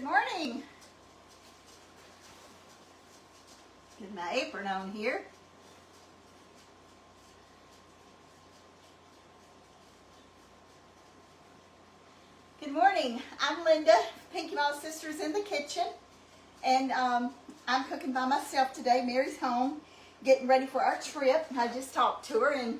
Good morning. Get my apron on here. Good morning. I'm Linda, Pinky Mouse Sisters in the kitchen. And I'm cooking by myself today. Mary's home, getting ready for our trip. I just talked to her, and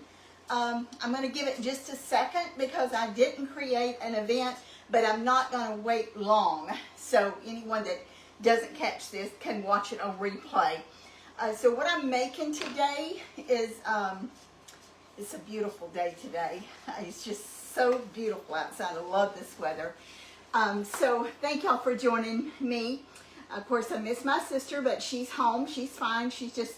I'm going to give it just a second because I didn't create an event, but I'm not going to wait long. So anyone that doesn't catch this can watch it on replay. So what I'm making today is, it's a beautiful day today. It's just so beautiful outside. I love this weather. So thank y'all for joining me. Of course, I miss my sister, but she's home. She's fine. She's just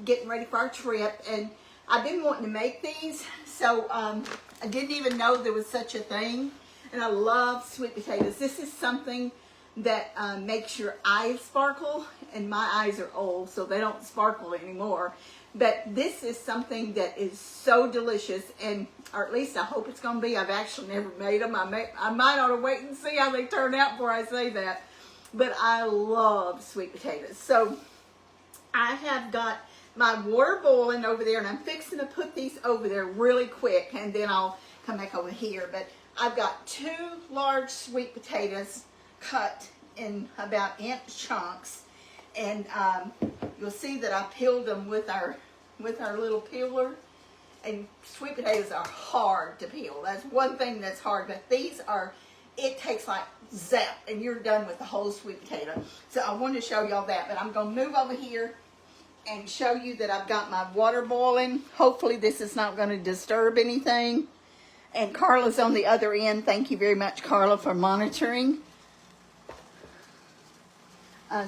getting ready for our trip. And I've been wanting to make these, so I didn't even know there was such a thing. And I love sweet potatoes. This is something that makes your eyes sparkle, and my eyes are old, so they don't sparkle anymore. But this is something that is so delicious, and or at least I hope it's going to be. I've actually never made them. I might ought to wait and see how they turn out before I say that. But I love sweet potatoes. So I have got my water boiling over there, and I'm fixing to put these over there really quick, and then I'll come back over here. But I've got 2 large sweet potatoes cut in about inch chunks, and you'll see that I peeled them with our little peeler. And sweet potatoes are hard to peel. That's one thing that's hard, but these are, it takes like zap and you're done with the whole sweet potato. So I wanted to show y'all that, but I'm going to move over here and show you that I've got my water boiling. Hopefully this is not going to disturb anything. And Carla's on the other end. Thank you very much, Carla, for monitoring.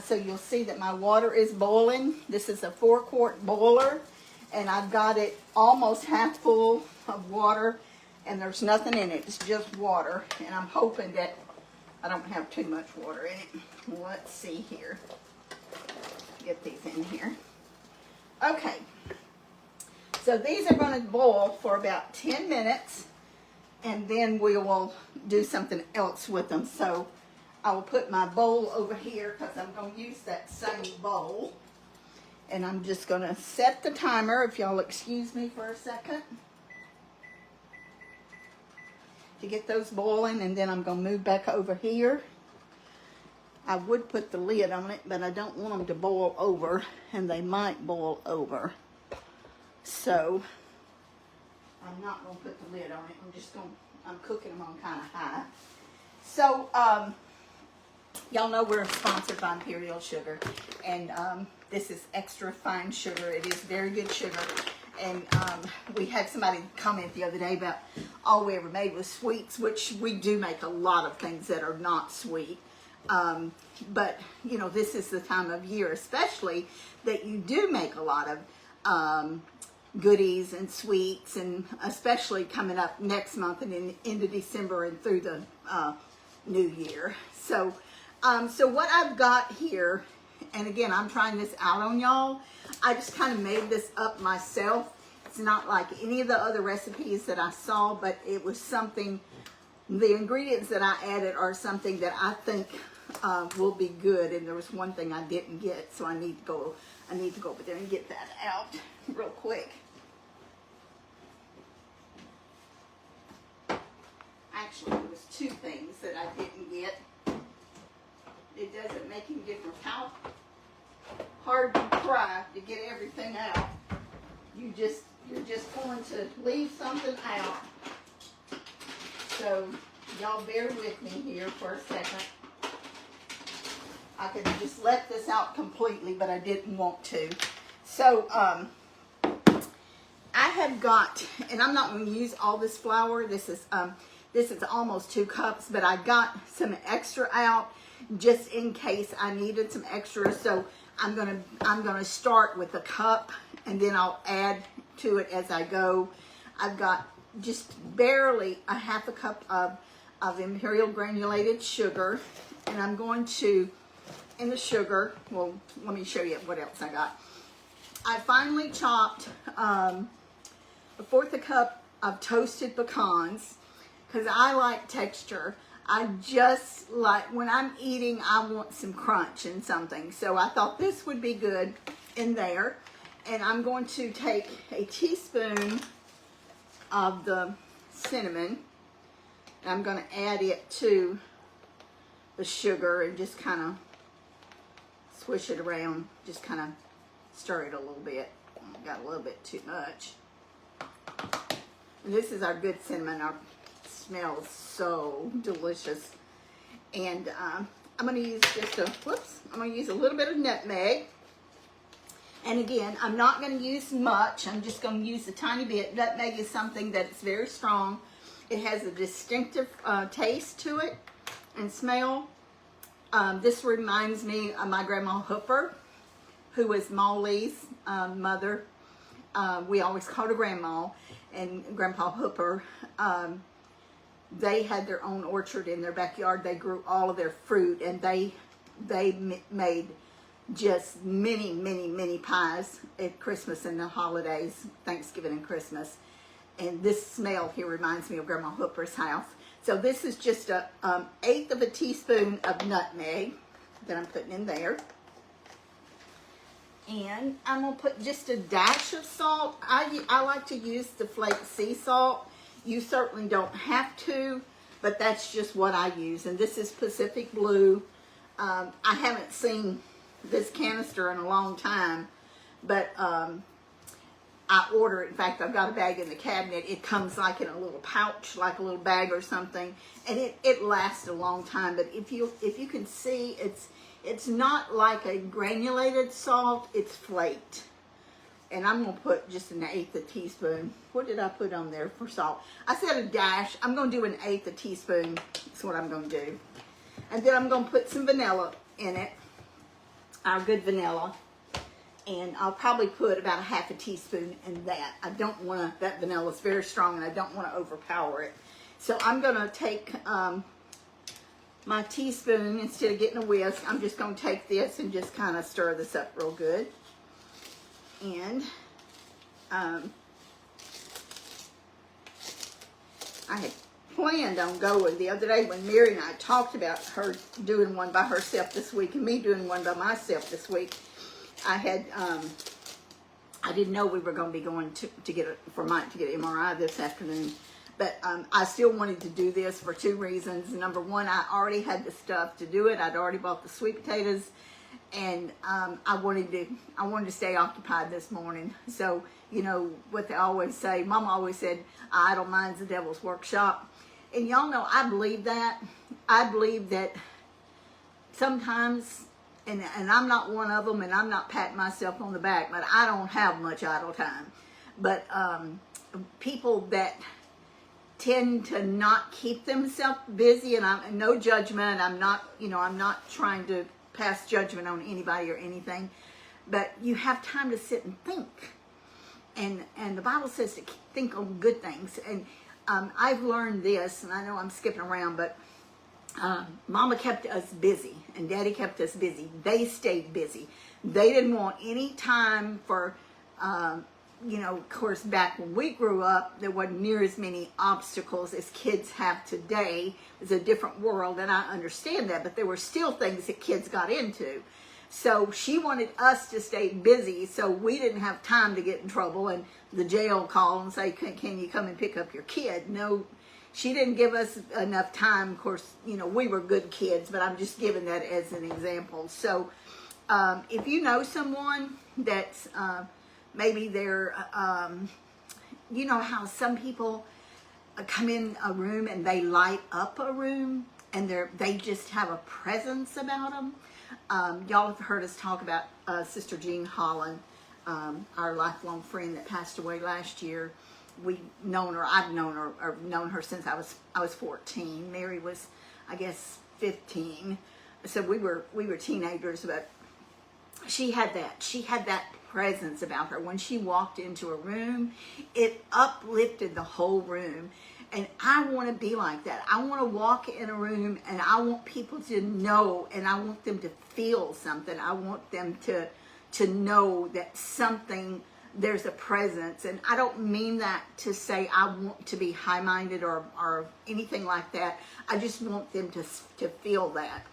So you'll see that my water is boiling. This is a 4-quart boiler, and I've got it almost half full of water, and there's nothing in it. It's just water, and I'm hoping that I don't have too much water in it. Let's see here. Get these in here. Okay. So these are going to boil for about 10 minutes, and then we will do something else with them. So I will put my bowl over here because I'm going to use that same bowl. And I'm just going to set the timer, if y'all excuse me for a second, to get those boiling, and then I'm going to move back over here. I would put the lid on it, but I don't want them to boil over, and they might boil over. So I'm not going to put the lid on it. I'm cooking them on kind of high. So y'all know we're sponsored by Imperial Sugar, and this is extra fine sugar. It is very good sugar. And we had somebody comment the other day about all we ever made was sweets, which we do make a lot of things that are not sweet. But, you know, this is the time of year, especially, that you do make a lot of goodies and sweets, and especially coming up next month and into December and through the new year. So, so what I've got here, and again, I'm trying this out on y'all. I just kind of made this up myself. It's not like any of the other recipes that I saw, but it was something, the ingredients that I added are something that I think will be good. And there was one thing I didn't get, so I need to go over there and get that out real quick. Actually, there was 2 things that I didn't get. It doesn't make any difference how hard you try to get everything out. You're just going to leave something out. So y'all bear with me here for a second. I could just let this out completely, but I didn't want to. So I have got, and I'm not going to use all this flour. This is almost 2 cups, but I got some extra out just in case I needed some extra. So I'm gonna start with a cup, and then I'll add to it as I go. I've got just barely a half a cup of Imperial granulated sugar, and I'm going to, in the sugar, well, let me show you what else I got. I finally chopped a 1/4 cup of toasted pecans, because I like texture. I just like, when I'm eating, I want some crunch and something. So I thought this would be good in there. And I'm going to take a teaspoon of the cinnamon. And I'm going to add it to the sugar and just kind of swish it around. Just kind of stir it a little bit. Got a little bit too much. And this is our good cinnamon. Our smells so delicious. And I'm going to use just a, I'm going to use a little bit of nutmeg. And again, I'm not going to use much. I'm just going to use a tiny bit. Nutmeg is something that's very strong. It has a distinctive taste to it and smell. This reminds me of my Grandma Hooper, who was Molly's mother. We always called her Grandma. And Grandpa Hooper, they had their own orchard in their backyard. They grew all of their fruit, and they made just many pies at Christmas and the holidays, Thanksgiving and Christmas. And this smell here reminds me of Grandma Hooper's house. So this is just a 1/8 of a teaspoon of nutmeg that I'm putting in there. And I'm going to put just a dash of salt. I like to use the flake sea salt. You certainly don't have to, but that's just what I use. And this is Pacific Blue. I haven't seen this canister in a long time, but I order it. In fact, I've got a bag in the cabinet. It comes like in a little pouch, like a little bag or something, and it lasts a long time. But if you can see, it's not like a granulated salt, it's flaked. And I'm going to put just an 1/8 a teaspoon. What did I put on there for salt? I said a dash. I'm going to do an 1/8 a teaspoon. That's what I'm going to do. And then I'm going to put some vanilla in it. Our good vanilla. And I'll probably put about 1/2 teaspoon in that. I don't want to, that vanilla is very strong and I don't want to overpower it. So I'm going to take my teaspoon, instead of getting a whisk, I'm just going to take this and just kind of stir this up real good. And I had planned on going the other day when Mary and I talked about her doing one by herself this week and me doing one by myself this week. I had, I didn't know we were going to be going to get for Mike to get an MRI this afternoon. But I still wanted to do this for 2 reasons. Number one, I already had the stuff to do it. I'd already bought the sweet potatoes, and I wanted to stay occupied this morning. So, you know what they always say. Mama always said, "Idle mind's the devil's workshop," and y'all know I believe that. I believe that sometimes, and I'm not one of them, and I'm not patting myself on the back, but I don't have much idle time. But people that tend to not keep themselves busy, and I'm no judgment. I'm not, I'm not trying to pass judgment on anybody or anything, but you have time to sit and think. And the Bible says to think on good things. And I've learned this, and I know I'm skipping around, but Mama kept us busy, and Daddy kept us busy. They stayed busy. They didn't want any time for of course, back when we grew up, there wasn't near as many obstacles as kids have today. It's a different world, and I understand that, but there were still things that kids got into. So she wanted us to stay busy, so we didn't have time to get in trouble and the jail call and say, can you come and pick up your kid? No, she didn't give us enough time. Of course, we were good kids, but I'm just giving that as an example. So if you know someone that's maybe they're, you know how some people come in a room and they light up a room and they just have a presence about them. Y'all have heard us talk about Sister Jean Holland, our lifelong friend that passed away last year. I've known her since I was 14. Mary was, I guess, 15. So we were teenagers, but she had that presence about her. When she walked into a room, it uplifted the whole room. And I want to be like that. I want to walk in a room and I want people to know, and I want them to feel something. I want them to know that something there's a presence. And I don't mean that to say I want to be high-minded or anything like that. I just want them to feel that.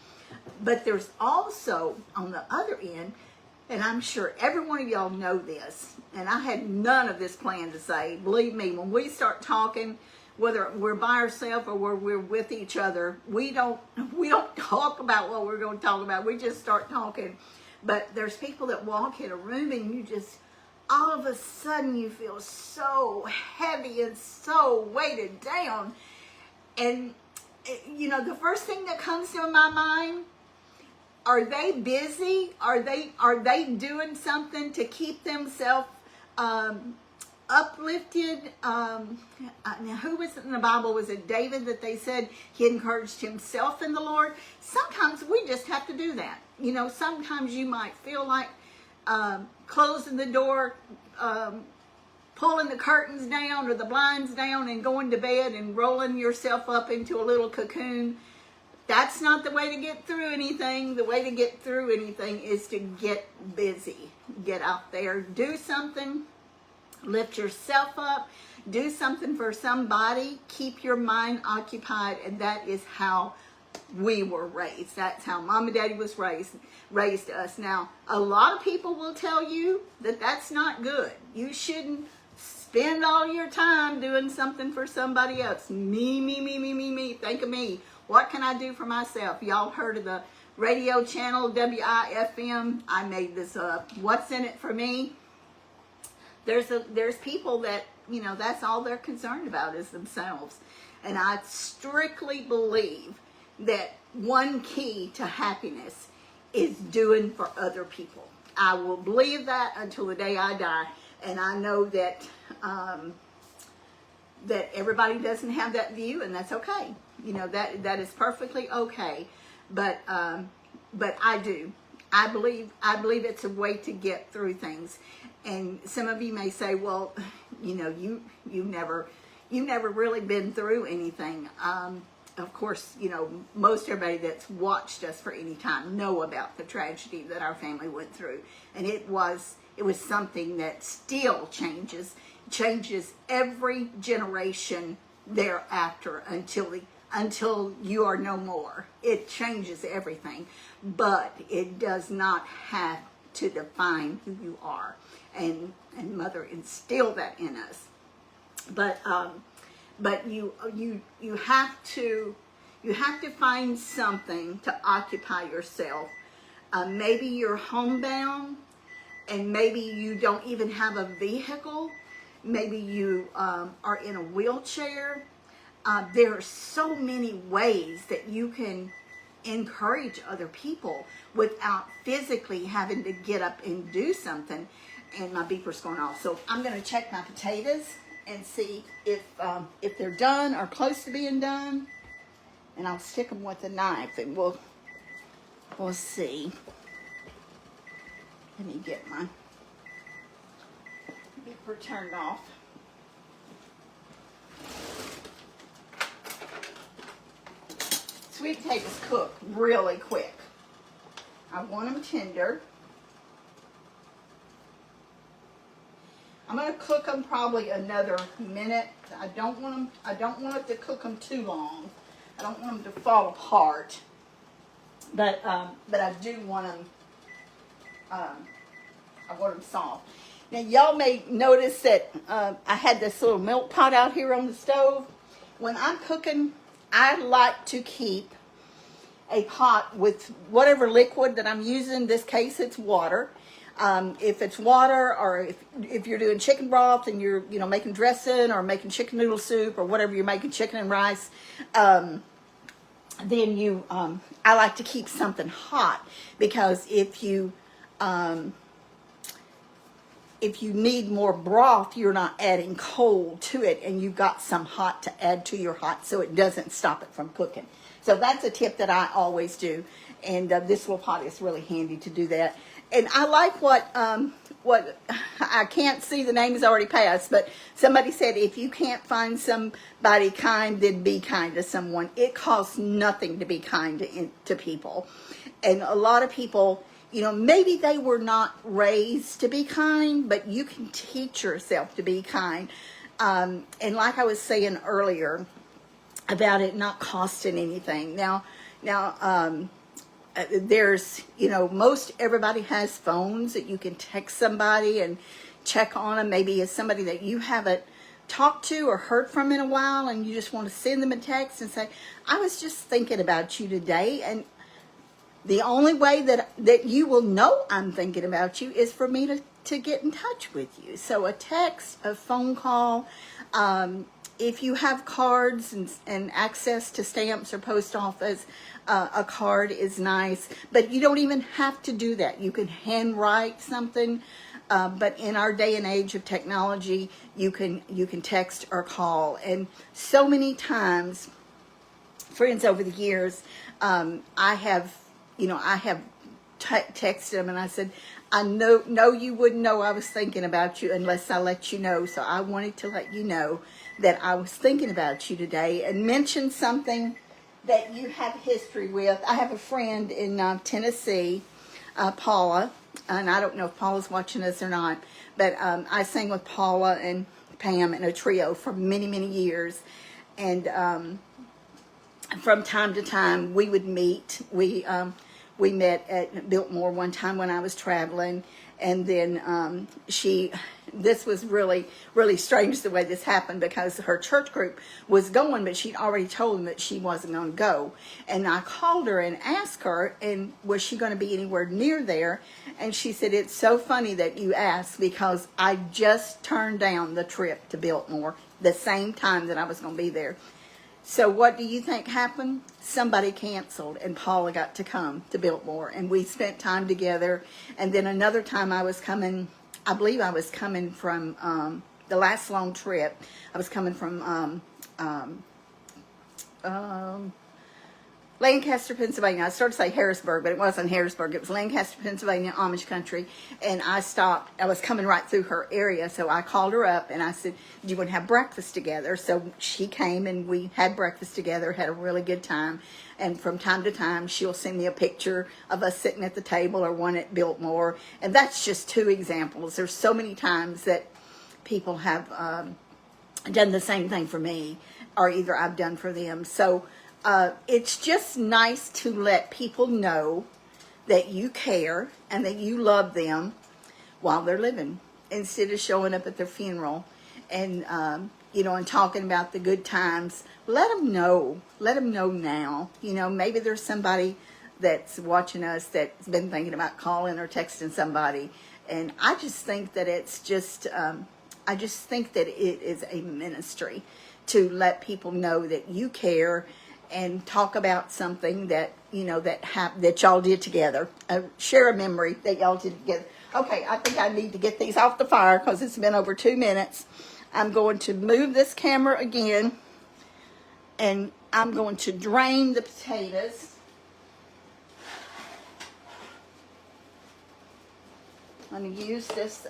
But there's also, on the other end, and I'm sure every one of y'all know this, and I had none of this planned to say. Believe me, when we start talking, whether we're by ourselves or we're with each other, we don't talk about what we're going to talk about. We just start talking. But there's people that walk in a room and you just, all of a sudden you feel so heavy and so weighted down. And, you know, the first thing that comes to my mind, are they busy? Are they doing something to keep themselves uplifted? Now, who was it in the Bible? Was it David that they said he encouraged himself in the Lord? Sometimes we just have to do that. You know, sometimes you might feel like closing the door, pulling the curtains down or the blinds down and going to bed and rolling yourself up into a little cocoon. That's not the way to get through anything. The way to get through anything is to get busy. Get out there, do something, lift yourself up, do something for somebody, keep your mind occupied, and that is how we were raised. That's how Mom and Daddy was raised us. Now, a lot of people will tell you that that's not good. You shouldn't spend all your time doing something for somebody else. Me. Think of me. What can I do for myself? Y'all heard of the radio channel WIFM? I made this up. What's in it for me? There's people that, you know, that's all they're concerned about is themselves. And I strictly believe that one key to happiness is doing for other people. I will believe that until the day I die. And I know that that everybody doesn't have that view, and that's okay. You know, that is perfectly okay. But I do. I believe it's a way to get through things. And some of you may say, well, you know, you've never really been through anything. Of course, you know, most everybody that's watched us for any time know about the tragedy that our family went through. And it was something that still changes every generation thereafter until you are no more. It changes everything, but it does not have to define who you are. And Mother instilled that in us. But you have to find something to occupy yourself. Maybe you're homebound, and maybe you don't even have a vehicle. Maybe you are in a wheelchair. There are so many ways that you can encourage other people without physically having to get up and do something. And my beeper's going off. So I'm going to check my potatoes and see if they're done or close to being done. And I'll stick them with a knife and we'll see. Let me get my beeper turned off. Sweet potatoes cook really quick. I want them tender. I'm going to cook them probably another minute. I don't want it to cook them too long. I don't want them to fall apart. But I do want them. I want them soft. Now y'all may notice that I had this little milk pot out here on the stove. When I'm cooking, I like to keep a pot with whatever liquid that I'm using. In this case, it's water. If it's water, or if you're doing chicken broth and you're making dressing or making chicken noodle soup or whatever you're making, chicken and rice, then I like to keep something hot, because if you need more broth, you're not adding cold to it, and you've got some hot to add to your hot, so it doesn't stop it from cooking. So that's a tip that I always do, and this little pot is really handy to do that. And I like what I can't see, the name is already passed, but somebody said if you can't find somebody kind, then be kind to someone. It costs nothing to be kind to people. And a lot of people, you know, maybe they were not raised to be kind, but you can teach yourself to be kind. And like I was saying earlier about it not costing anything. Now, there's, you know, most everybody has phones that you can text somebody and check on them. Maybe it's somebody that you haven't talked to or heard from in a while, and you just want to send them a text and say, I was just thinking about you today. And the only way that you will know I'm thinking about you is for me to get in touch with you. So a text, a phone call, if you have cards and access to stamps or post office, a card is nice. But you don't even have to do that. You can handwrite something. But in our day and age of technology, you can text or call. And so many times, friends over the years, I have texted them and I said, I know you wouldn't know I was thinking about you unless I let you know. So I wanted to let you know that I was thinking about you today and mention something that you have history with. I have a friend in Tennessee, Paula, and I don't know if Paula's watching us or not, but I sang with Paula and Pam in a trio for many, many years. And from time to time, we would meet. We met at Biltmore one time when I was traveling, and then this was really, really strange the way this happened, because her church group was going, but she'd already told them that she wasn't going to go. And I called her and asked her, and was she going to be anywhere near there? And she said, it's so funny that you asked, because I just turned down the trip to Biltmore the same time that I was going to be there. So what do you think happened? Somebody canceled, and Paula got to come to Biltmore, and we spent time together. And then another time I believe I was coming from the last long trip. I was coming from Lancaster, Pennsylvania. I started to say Harrisburg, but it wasn't Harrisburg. It was Lancaster, Pennsylvania, Amish country. And I stopped. I was coming right through her area, so I called her up and I said, do you want to have breakfast together? So she came and we had breakfast together, had a really good time. And from time to time, she'll send me a picture of us sitting at the table or one at Biltmore. And that's just two examples. There's so many times that people have done the same thing for me, or either I've done for them. So it's just nice to let people know that you care and that you love them while they're living, instead of showing up at their funeral and and talking about the good times. Let them know now. Maybe there's somebody that's watching us that's been thinking about calling or texting somebody, and I just think that it's just I just think that it is a ministry to let people know that you care and talk about something that that y'all did together. Share a memory that y'all did together. Okay, I think I need to get these off the fire because it's been over 2 minutes. I'm going to move this camera again, and I'm going to drain the potatoes. I'm going to use this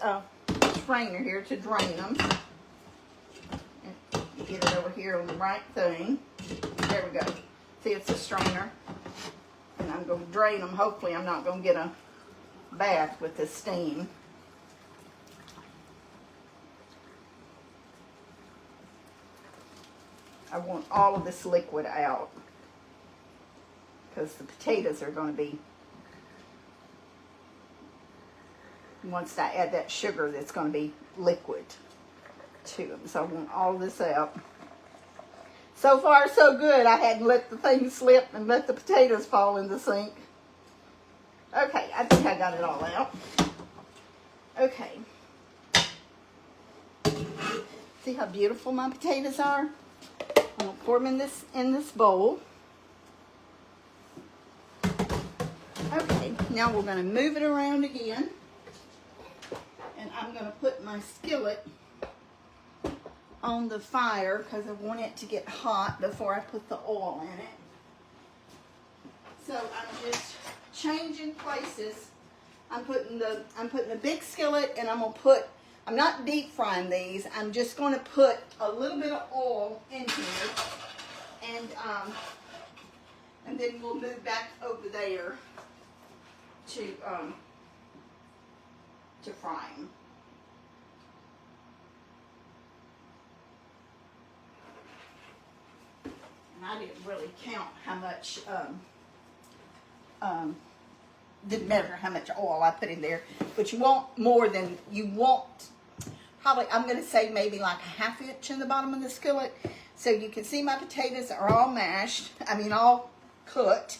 strainer here to drain them. And get it over here on the right thing. There we go. See, it's a strainer. And I'm going to drain them. Hopefully I'm not going to get a bath with the steam. I want all of this liquid out, because the potatoes are going to be, once I add that sugar, that's going to be liquid to them. So I want all this out. So far, so good. I hadn't let the thing slip and let the potatoes fall in the sink. Okay, I think I got it all out. Okay. See how beautiful my potatoes are? I'm going to pour them in this bowl. Okay, now we're going to move it around again. And I'm going to put my skillet on the fire because I want it to get hot before I put the oil in it. So I'm just changing places. I'm putting the big skillet, and I'm not deep frying these. I'm just going to put a little bit of oil in here, and then we'll move back over there to fry them. And I didn't really count how much, didn't measure how much oil I put in there, but you want more than, you want probably, I'm going to say maybe like a 1/2 inch in the bottom of the skillet. So you can see my potatoes are all mashed, all cooked.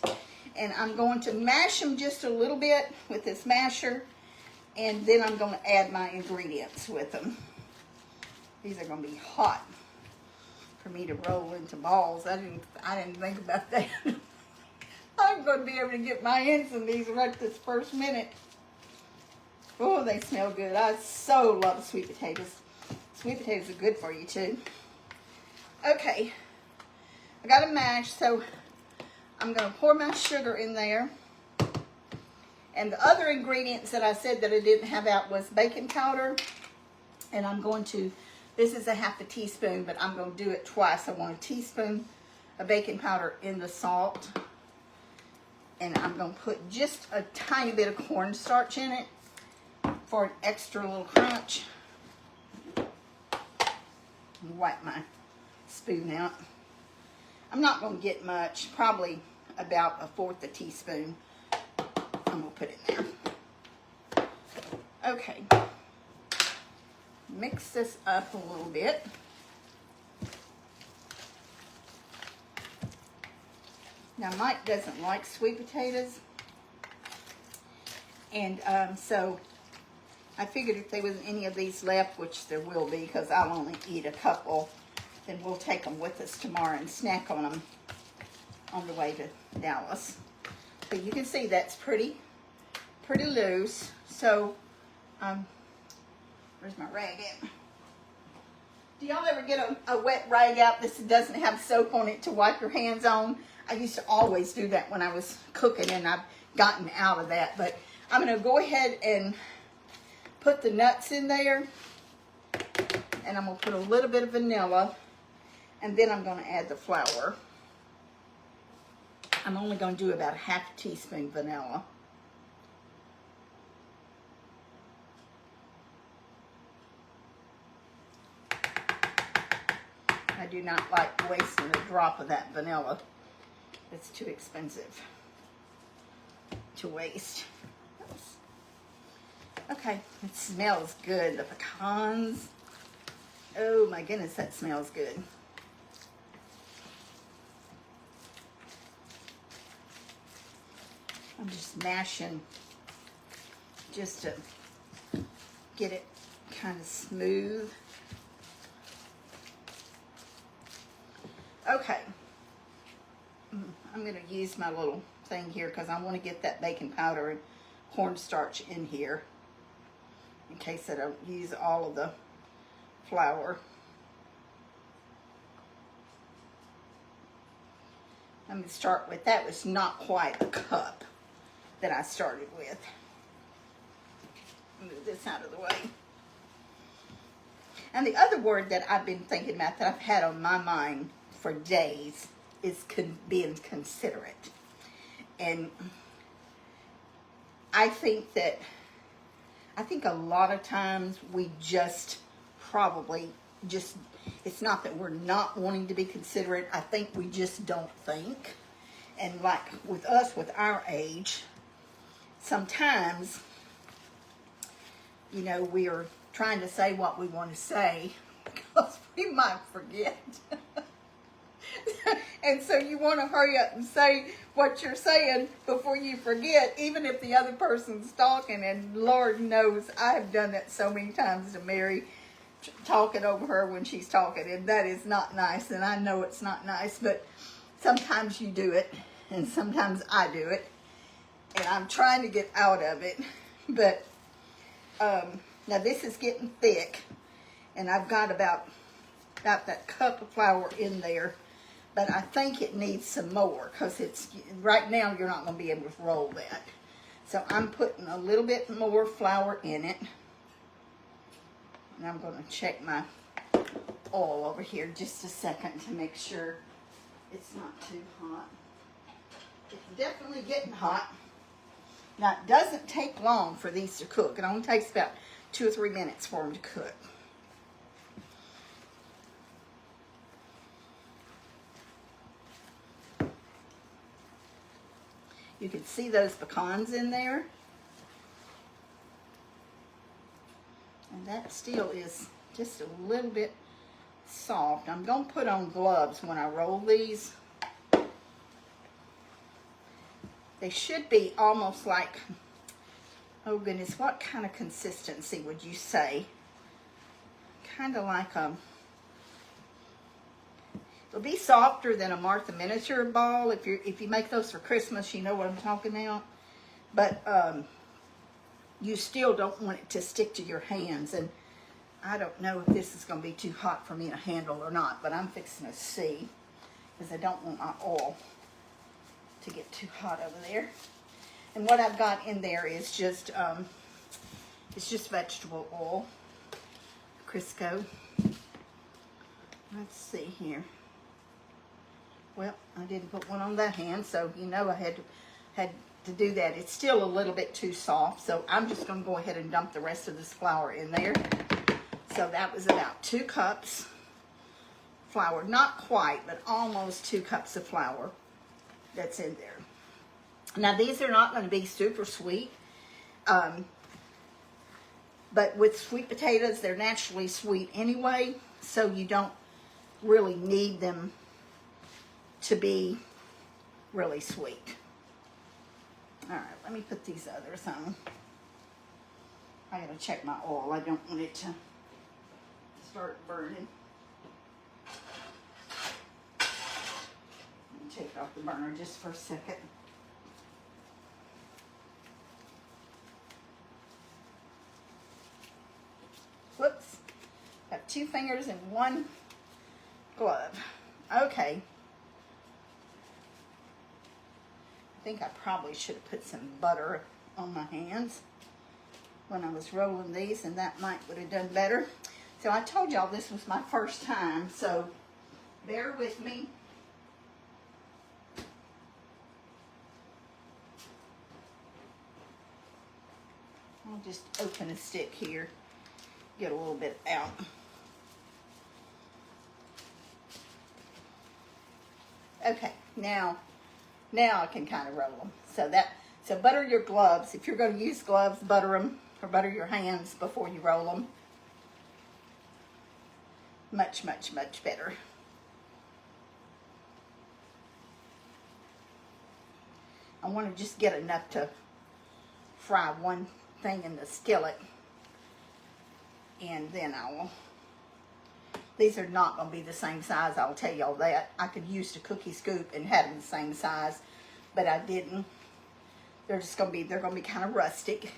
And I'm going to mash them just a little bit with this masher. And then I'm going to add my ingredients with them. These are going to be hot for me to roll into balls. I didn't think about that. I'm going to be able to get my hands in these right this first minute. Oh, they smell good. I so love sweet potatoes. Sweet potatoes are good for you too. Okay, I got it mashed, so I'm going to pour my sugar in there. And the other ingredients that I said that I didn't have out was baking powder. And I'm going to, this is a 1/2 teaspoon, but I'm going to do it twice. I want a teaspoon of baking powder in the salt. And I'm going to put just a tiny bit of cornstarch in it for an extra little crunch. Wipe my spoon out. I'm not going to get much, probably about 1/4 teaspoon. I'm going to put in there. Okay. Mix this up a little bit. Now Mike doesn't like sweet potatoes. And so I figured if there was any of these left, which there will be because I'll only eat a couple, then we'll take them with us tomorrow and snack on them on the way to Dallas. But you can see that's pretty loose. So, where's my rag at? Do y'all ever get a wet rag out that doesn't have soap on it to wipe your hands on? I used to always do that when I was cooking, and I've gotten out of that. But I'm going to go ahead and put the nuts in there, and I'm going to put a little bit of vanilla, and then I'm going to add the flour. I'm only going to do about 1/2 teaspoon vanilla. I do not like wasting a drop of that vanilla. It's too expensive to waste. Okay, it smells good. The pecans. Oh my goodness, that smells good. I'm just mashing just to get it kind of smooth. Okay. I'm going to use my little thing here because I want to get that baking powder and cornstarch in here in case I don't use all of the flour. I'm going to start with, that was not quite a cup that I started with. Move this out of the way. And the other word that I've been thinking about that I've had on my mind for days is being considerate. And I think a lot of times we just probably just, it's not that we're not wanting to be considerate. I think we just don't think. And like with us, with our age, sometimes, you know, we are trying to say what we want to say because we might forget. And so you want to hurry up and say what you're saying before you forget, even if the other person's talking. And Lord knows I have done that so many times to Mary, talking over her when she's talking, and that is not nice, and I know it's not nice, but sometimes you do it, and sometimes I do it, and I'm trying to get out of it. But now this is getting thick, and I've got about that cup of flour in there, but I think it needs some more because it's right now you're not going to be able to roll that. So I'm putting a little bit more flour in it. And I'm going to check my oil over here just a second to make sure it's not too hot. It's definitely getting hot. Now, it doesn't take long for these to cook. It only takes about 2 or 3 minutes for them to cook. You can see those pecans in there. And that still is just a little bit soft. I'm going to put on gloves when I roll these. They should be almost like, oh goodness, what kind of consistency would you say? Kind of like it'll be softer than a Martha miniature ball. If you make those for Christmas, you know what I'm talking about. But you still don't want it to stick to your hands. And I don't know if this is going to be too hot for me to handle or not, but I'm fixing to see, because I don't want my oil to get too hot over there. And what I've got in there is just it's just vegetable oil, Crisco. Let's see here. Well, I didn't put one on that hand, so you know I had to do that. It's still a little bit too soft, so I'm just going to go ahead and dump the rest of this flour in there. So that was about 2 cups flour, not quite, but almost 2 cups of flour that's in there. Now these are not going to be super sweet, but with sweet potatoes, they're naturally sweet anyway, so you don't really need them to be really sweet. All right, let me put these others on. I gotta check my oil. I don't want it to start burning. Let me take it off the burner just for a second. Whoops. Got 2 fingers and 1 glove. Okay. I think I probably should have put some butter on my hands when I was rolling these, and that would have done better. So I told y'all this was my first time, so bear with me. I'll just open a stick here, get a little bit out. Okay, now I can kind of roll them. So butter your gloves. If you're going to use gloves, butter them, or butter your hands before you roll them. Much, much, much better. I want to just get enough to fry one thing in the skillet, and then I will. These are not going to be the same size, I'll tell y'all that. I could use the cookie scoop and have them the same size, but I didn't. They're going to be kind of rustic.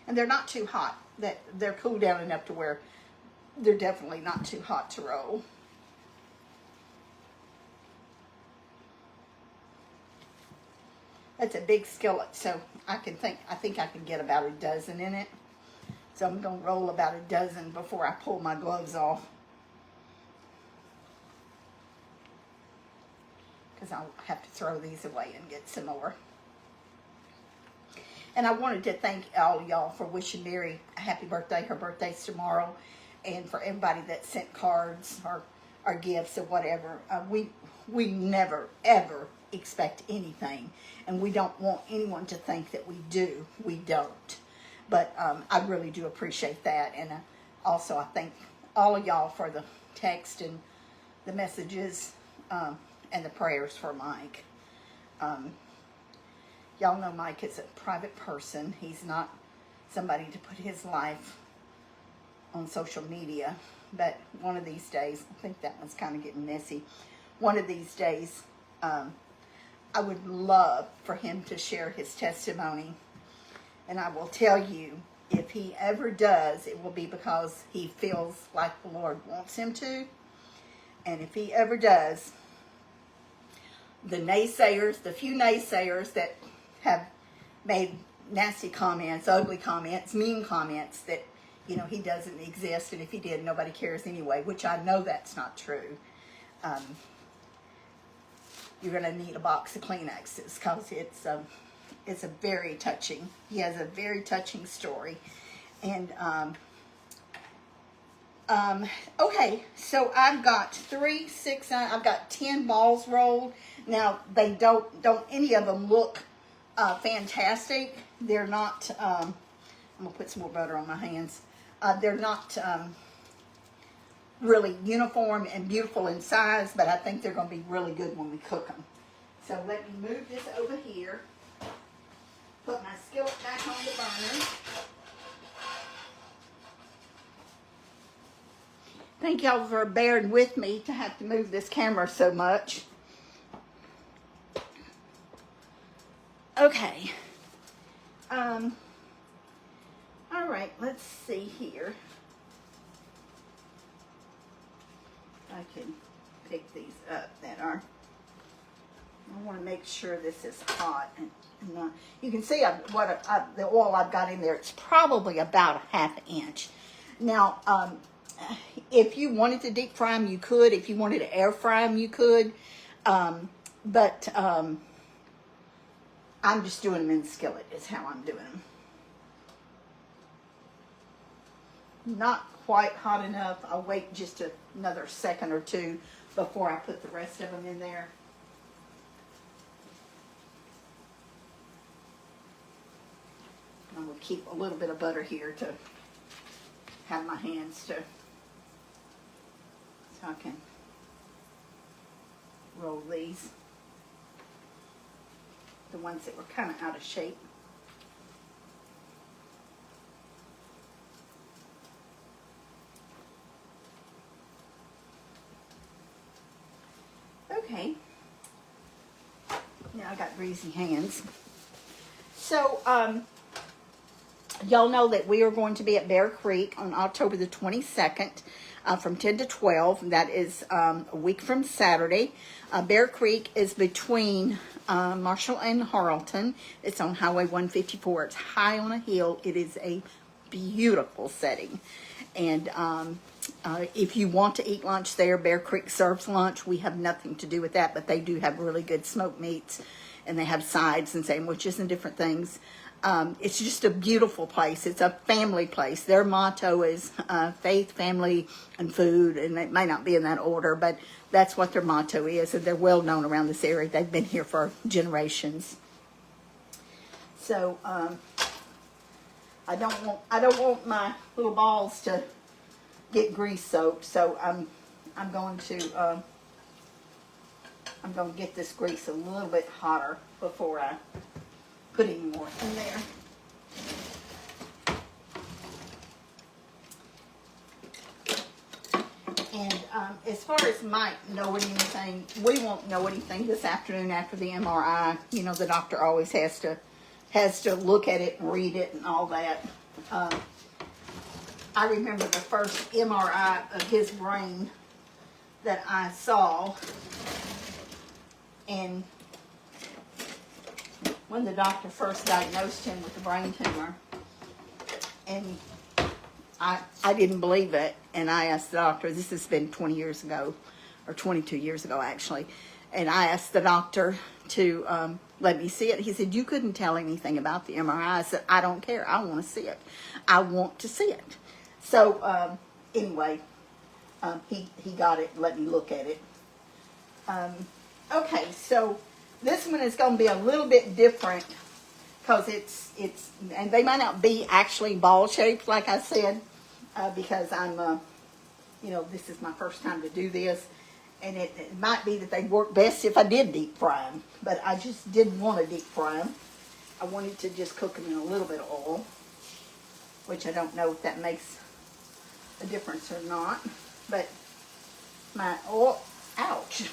And they're not too hot. They're cooled down enough to where they're definitely not too hot to roll. That's a big skillet, so I think I can get about a dozen in it. So I'm going to roll about a dozen before I pull my gloves off, because I'll have to throw these away and get some more. And I wanted to thank all y'all for wishing Mary a happy birthday. Her birthday's tomorrow. And for everybody that sent cards or gifts or whatever. We never, ever expect anything. And we don't want anyone to think that we do. We don't. But I really do appreciate that. And also I thank all of y'all for the text and the messages and the prayers for Mike. Y'all know Mike is a private person. He's not somebody to put his life on social media. But one of these days, I think that one's kind of getting messy. One of these days, I would love for him to share his testimony. And I will tell you, if he ever does, it will be because he feels like the Lord wants him to. And if he ever does, the naysayers, the few naysayers that have made nasty comments, ugly comments, mean comments, that you know, he doesn't exist, and if he did, nobody cares anyway, which I know that's not true. You're going to need a box of Kleenexes because it's a very touching. He has a very touching story. And okay, so I've got 3, 6, I've got 10 balls rolled. Now they don't any of them look fantastic. They're not. I'm gonna put some more butter on my hands. They're not really uniform and beautiful in size, but I think they're going to be really good when we cook them. So let me move this over here. Put my skillet back on the burner. Thank y'all for bearing with me to have to move this camera so much. Okay. All right, let's see here. I can pick these up that are, I want to make sure this is hot. And not, you can see the oil I've got in there, it's probably about a ½ inch. Now, if you wanted to deep fry them, you could. If you wanted to air fry them, you could. But I'm just doing them in the skillet is how I'm doing them. Not quite hot enough. I'll wait just another second or two before I put the rest of them in there. I'm going to keep a little bit of butter here to have my hands so I can roll these. The ones that were kind of out of shape. Okay. Now I got greasy hands. So, y'all know that we are going to be at Bear Creek on October the 22nd from 10 to 12. That is a week from Saturday. Bear Creek is between Marshall and Harleton. It's on Highway 154. It's high on a hill. It is a beautiful setting. And if you want to eat lunch there, Bear Creek serves lunch. We have nothing to do with that, but they do have really good smoked meats, and they have sides and sandwiches and different things. It's just a beautiful place. It's a family place. Their motto is faith, family, and food, and it may not be in that order, but that's what their motto is, and they're well known around this area. They've been here for generations. So I don't want my little balls to get grease soaked, so I'm going to get this grease a little bit hotter before I put any more in there. And as far as Mike knowing anything, we won't know anything this afternoon after the MRI. You know, the doctor always has to look at it and read it and all that. I remember the first MRI of his brain that I saw, and when the doctor first diagnosed him with a brain tumor, and I didn't believe it, and I asked the doctor, this has been 20 years ago, or 22 years ago actually, and I asked the doctor to let me see it. He said, you couldn't tell anything about the MRI. I said, I don't care, I want to see it. I want to see it. So anyway, he got it and let me look at it. Okay, so this one is going to be a little bit different because it's and they might not be actually ball shaped like I said, because I'm you know, this is my first time to do this, and it might be that they'd work best if I did deep fry them, but I just didn't want to deep fry them. I wanted to just cook them in a little bit of oil, which I don't know if that makes a difference or not, but my oil, ouch.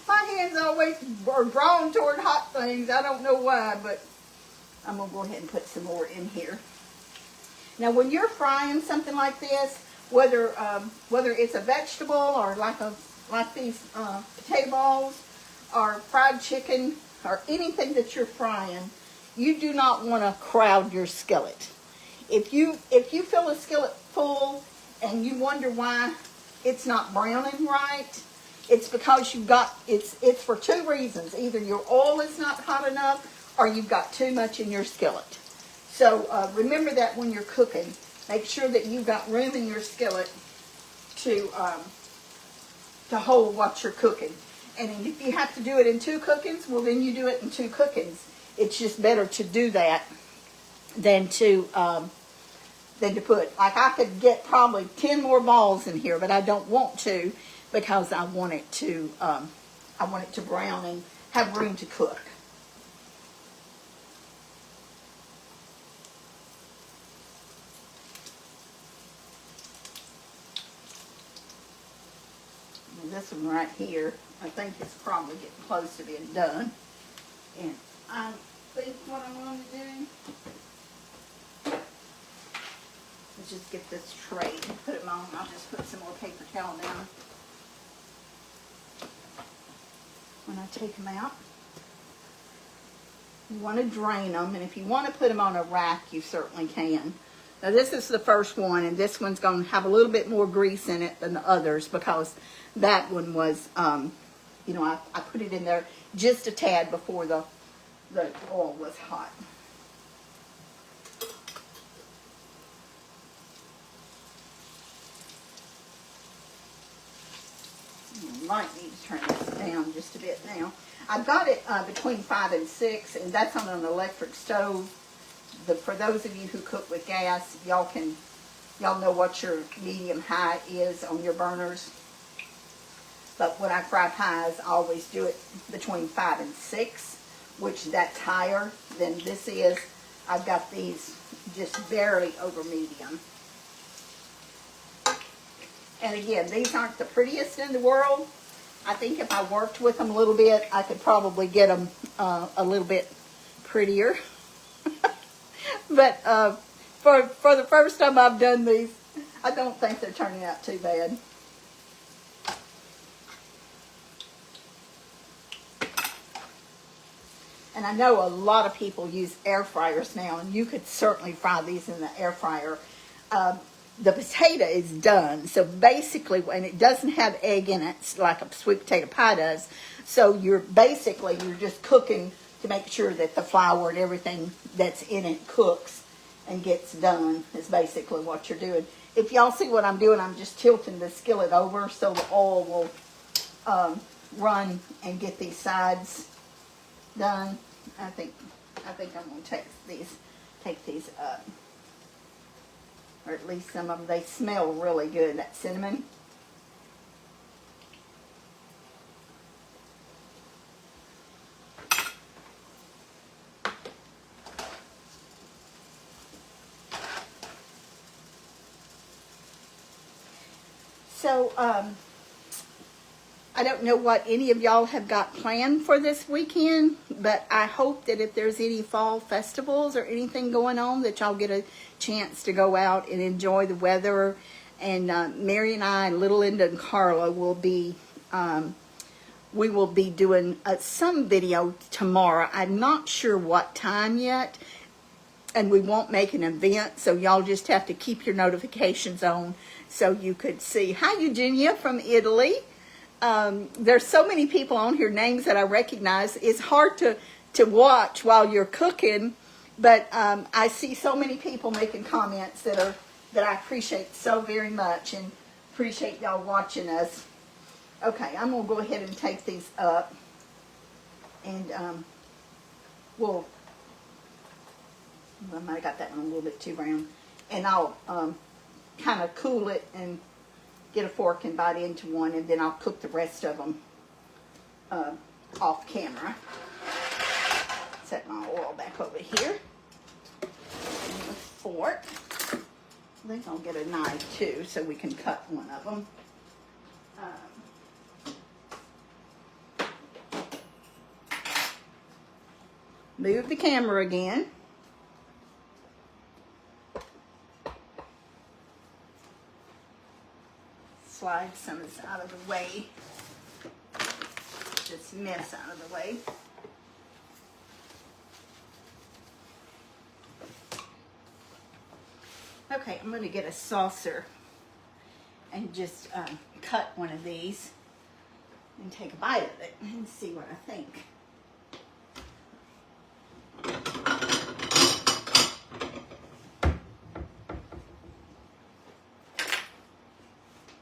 My hands always are drawn toward hot things. I don't know why, but I'm going to go ahead and put some more in here. Now, when you're frying something like this, whether it's a vegetable or like these potato balls or fried chicken or anything that you're frying, you do not want to crowd your skillet. if you fill a skillet full and you wonder why it's not browning right, it's because it's for two reasons. Either your oil is not hot enough or you've got too much in your skillet. So remember that when you're cooking. Make sure that you've got room in your skillet to hold what you're cooking. And if you have to do it in two cookings, well then you do it in two cookings. It's just better to do that than to put, like I could get probably 10 more balls in here, but I don't want to because I want it to brown and have room to cook. And this one right here, I think it's probably getting close to being done. And I think what I'm going to do is just get this tray and put them on. I'll just put some more paper towel down when I take them out. You want to drain them, and if you want to put them on a rack, you certainly can. Now this is the first one, and this one's going to have a little bit more grease in it than the others because that one was, you know, I put it in there just a tad before the oil was hot. You might need to turn this down just a bit now. I've got it between 5 and 6, and that's on an electric stove. For those of you who cook with gas, y'all know what your medium high is on your burners. But when I fry pies, I always do it between 5 and 6, which that's higher than this is. I've got these just barely over medium. And again, these aren't the prettiest in the world. I think if I worked with them a little bit, I could probably get them a little bit prettier. But for the first time I've done these, I don't think they're turning out too bad. And I know a lot of people use air fryers now, and you could certainly fry these in the air fryer. The potato is done, so basically, and it doesn't have egg in it like a sweet potato pie does, so you're just cooking to make sure that the flour and everything that's in it cooks and gets done is basically what you're doing. If y'all see what I'm doing, I'm just tilting the skillet over so the oil will run and get these sides done. I think I'm going to take these up. Or at least some of them, they smell really good, that cinnamon. So, I don't know what any of y'all have got planned for this weekend, but I hope that if there's any fall festivals or anything going on, that y'all get a chance to go out and enjoy the weather. And Mary and I, Little Linda and Carla will be, we will be doing some video tomorrow. I'm not sure what time yet, and we won't make an event, so y'all just have to keep your notifications on so you could see. Hi, Eugenia from Italy. There's so many people on here, names that I recognize. It's hard to watch while you're cooking, but I see so many people making comments that I appreciate so very much, and appreciate y'all watching us. Okay, I'm going to go ahead and take these up, and I might have got that one a little bit too brown, and I'll kind of cool it and get a fork and bite into one, and then I'll cook the rest of them off camera. Set my oil back over here. And a fork. I think I'll get a knife too, so we can cut one of them. Move the camera again. Slide some of this out of the way. This mess out of the way. Okay, I'm going to get a saucer and just cut one of these and take a bite of it and see what I think.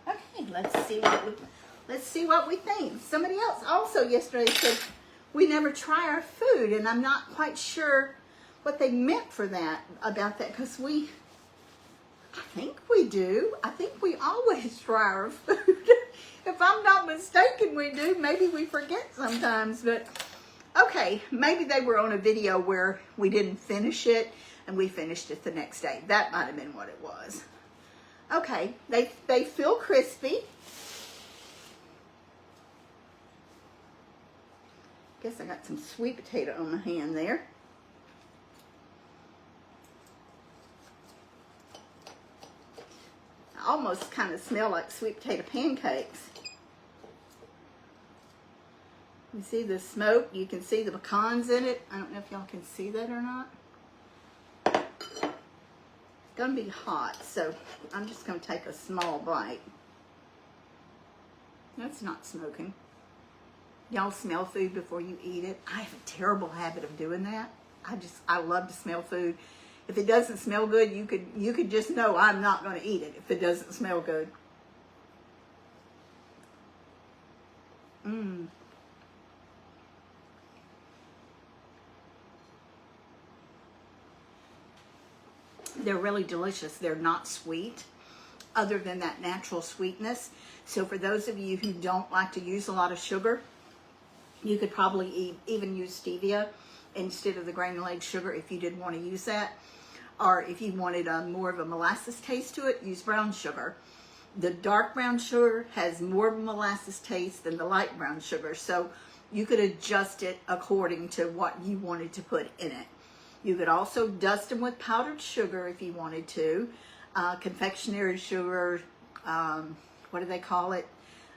Okay, let's see what we think. Somebody else also yesterday said we never try our food, and I'm not quite sure what they meant for that, about that, because I think we do. I think we always try our food. If I'm not mistaken, we do. Maybe we forget sometimes, but okay, maybe they were on a video where we didn't finish it and we finished it the next day. That might have been what it was. Okay, they feel crispy. Guess I got some sweet potato on my hand there. I almost kind of smell like sweet potato pancakes. You see the smoke? You can see the pecans in it. I don't know if y'all can see that or not. It's gonna be hot, so I'm just gonna take a small bite. That's not smoking. Y'all smell food before you eat it. I have a terrible habit of doing that. I love to smell food. If it doesn't smell good, you could just know I'm not going to eat it if it doesn't smell good. They're really delicious. They're not sweet, other than that natural sweetness. So for those of you who don't like to use a lot of sugar, you could probably even use stevia instead of the granulated sugar if you did want to use that. Or if you wanted more of a molasses taste to it, use brown sugar. The dark brown sugar has more of a molasses taste than the light brown sugar, so you could adjust it according to what you wanted to put in it. You could also dust them with powdered sugar if you wanted to. Confectionery sugar, what do they call it?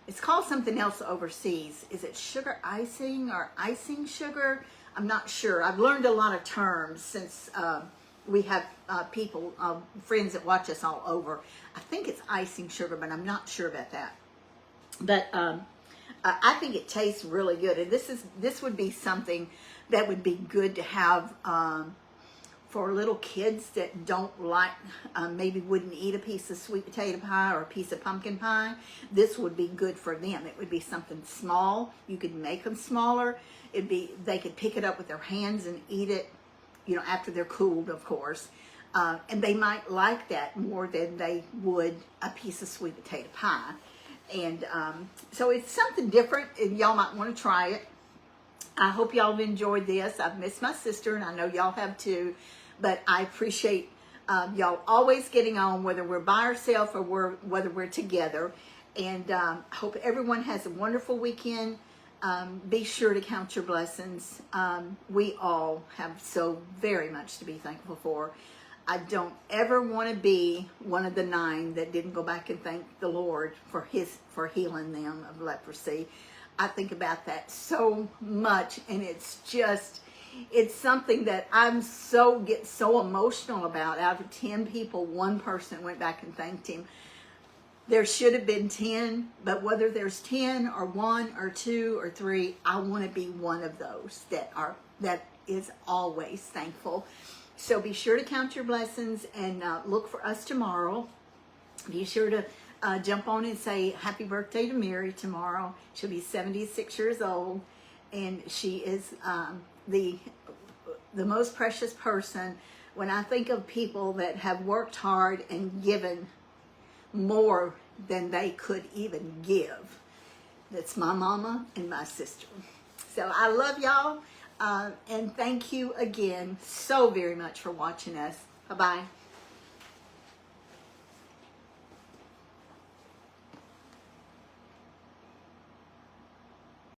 It's called something else overseas. Is it sugar icing or icing sugar? I'm not sure. I've learned a lot of terms since we have people, friends that watch us all over. I think it's icing sugar, but I'm not sure about that. But I think it tastes really good. And this would be something that would be good to have for little kids that don't like, maybe wouldn't eat a piece of sweet potato pie or a piece of pumpkin pie. This would be good for them. It would be something small. You could make them smaller. They could pick it up with their hands and eat it, you know, after they're cooled, of course. And they might like that more than they would a piece of sweet potato pie. And so it's something different, and y'all might want to try it. I hope y'all have enjoyed this. I've missed my sister, and I know y'all have too. But I appreciate y'all always getting on, whether we're by ourselves or whether we're together. And I hope everyone has a wonderful weekend. Be sure to count your blessings. We all have so very much to be thankful for. I don't ever want to be one of the 9 that didn't go back and thank the Lord for healing them of leprosy. I think about that so much, and it's something that get so emotional about. Out of 10 people, 1 person went back and thanked him. There should have been 10, but whether there's 10 or 1 or 2 or 3, I want to be one of those that is always thankful. So be sure to count your blessings and look for us tomorrow. Be sure to jump on and say happy birthday to Mary tomorrow. She'll be 76 years old, and she is the most precious person. When I think of people that have worked hard and given more than they could even give, that's my mama and my sister. So I love y'all, and thank you again so very much for watching us. Bye-bye.